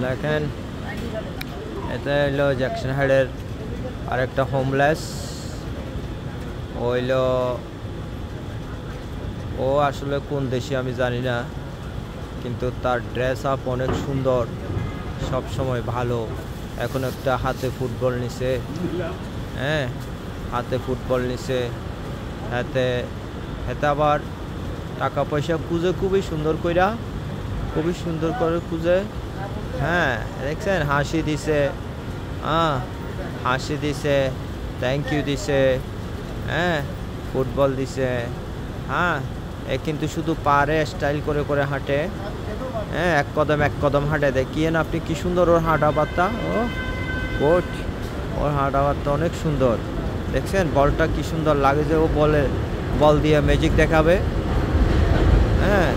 দেখেন এটা হলো জ্যাকসন হাইডের আরেকটা হোমলেস। হইলো ও আসলে কোন দেশে আমি জানি না, কিন্তু তার ড্রেস আপ অনেক সুন্দর, সব সময় ভালো। এখন একটা হাতে ফুটবল নিছে, হ্যাঁ হাতে ফুটবল নিছে, হাতে হাতে আবার টাকা পয়সা খুঁজে খুবই সুন্দর কইরা, খুবই সুন্দর করে খুঁজে। হ্যাঁ দেখছেন হাসি দিছে, হাসি দিছে, থ্যাংক ইউ দিছে, হ্যাঁ ফুটবল দিছে। হ্যাঁ এ কিন্তু শুধু পারে স্টাইল করে করে হাঁটে, হ্যাঁ এক কদম হাঁটে। দেখিয়েন আপনি কি সুন্দর ওর হাঁটা বার্তা, ও কোট ওর হাঁটা বার্তা অনেক সুন্দর। দেখছেন বলটা কি সুন্দর লাগে, যে ও বল দিয়ে ম্যাজিক দেখাবে। হ্যাঁ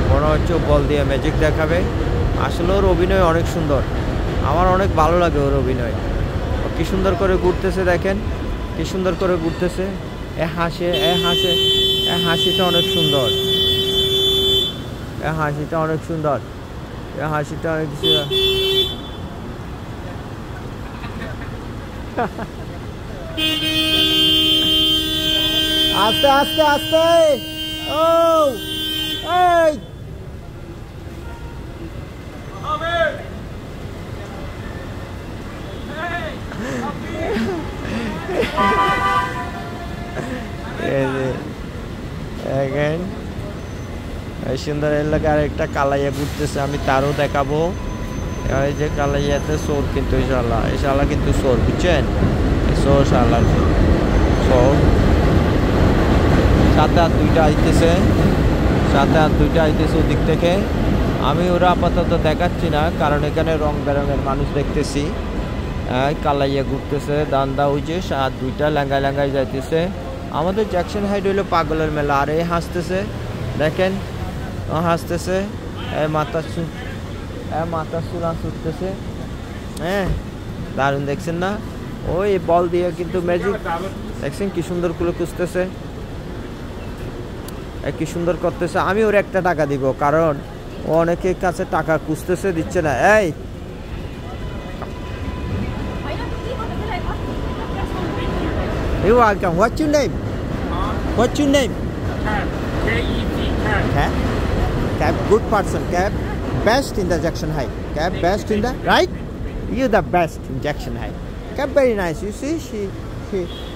মনে হচ্ছে বল দিয়ে ম্যাজিক দেখাবে। আসলে ওর অভিনয় অনেক সুন্দর, আমার অনেক ভালো লাগে ওর অভিনয়। ও কি সুন্দর করে ঘুরতেছে, দেখেন কি সুন্দর করে ঘুরতেছে, হাসে হাসিটা অনেক সুন্দর, হাসিটা অনেক সুন্দর, হাসিটা অনেক আস্তে আস্তে আস্তে। ও এই সুন্দর এলাকার একটা কালাইয়া ঘুরতেছে, আমি তারও দেখাবো। এই যে কালাইয়াতে সোর, কিন্তু ইনশাল্লাহ কিন্তু সোর, বুঝছেন সোর শালা সোর। সাথে আর দুইটা আইতেছে ওদিক থেকে। আমি ওরা আপাতত দেখাচ্ছি না, কারণ এখানে রং বেরঙের মানুষ দেখতেছি। কালাইয়া ঘুরতেছে দান্দা, ওই যে আর দুইটা ল্যাঙ্গায় যাইতেছে। আমাদের জ্যাকসন হাইট হইলো পাগলের মেলা। আর এই হাসতেছে, দেখেন হাসতেছে, মাথা চুলা ছুটতেছে। হ্যাঁ দারুণ দেখছেন না, ওই বল দিয়ে কিন্তু ম্যাজিক দেখছেন কি সুন্দর করে খুঁজতেছে, কি সুন্দর করতেছে। আমি ওর একটা টাকা দিব, কারণ ও অনেকের কাছে টাকা খুঁজতেছে, দিচ্ছে না। এই You're welcome. What's your name? What's your name? Cap. Cap, good person. Cap, best in the Jackson Heights. Cap, best in the right. You're the best in Jackson Heights. Cap, very nice. You see, she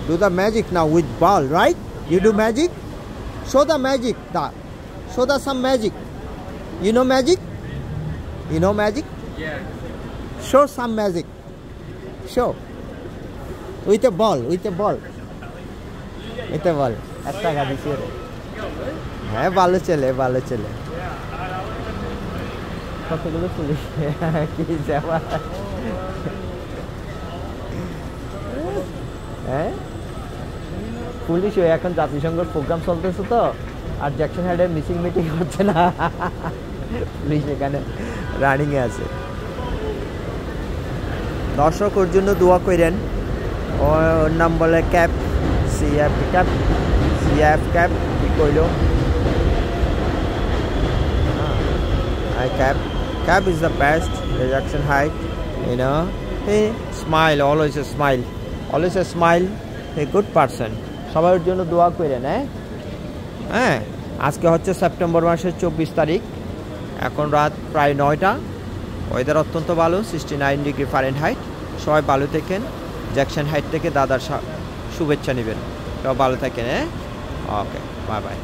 do the magic now with ball, right? You do magic. Show the magic. Show the some magic. You know magic? You know magic? Yeah. Show some magic. Show. With a ball. With a ball. এটা বল একটা টাকা দিছি রে। হ্যাঁ ভালো ছেলে কতগুলো police কি যাওয়া। হ্যাঁ পুলিশ এখন জাতিসংঘের প্রোগ্রাম চলতেছে তো, আর জ্যাকসন হাইডে মিটিং হচ্ছে না, পুলিশ এখানে রানিংয়ে আছে। দর্শক ওর জন্য দোয়া করেন। ওর নাম বলে ক্যাপ, CF cap কি কইলো, cap is the best Jackson Heights, you know. He smile, always a smile, a good person. সবার জন্য দোয়া করেন। হ্যাঁ আজকে হচ্ছে সেপ্টেম্বর মাসের 24 তারিখ, এখন রাত প্রায় 9টা। ওয়েদার অত্যন্ত ভালো, 69 ডিগ্রি ফারেনহাইট। সবাই ভালো থাকেন, জ্যাকসন হাইট থেকে দাদার শুভেচ্ছা নেবেন। সব ভালো থাকেন। Okay bye bye.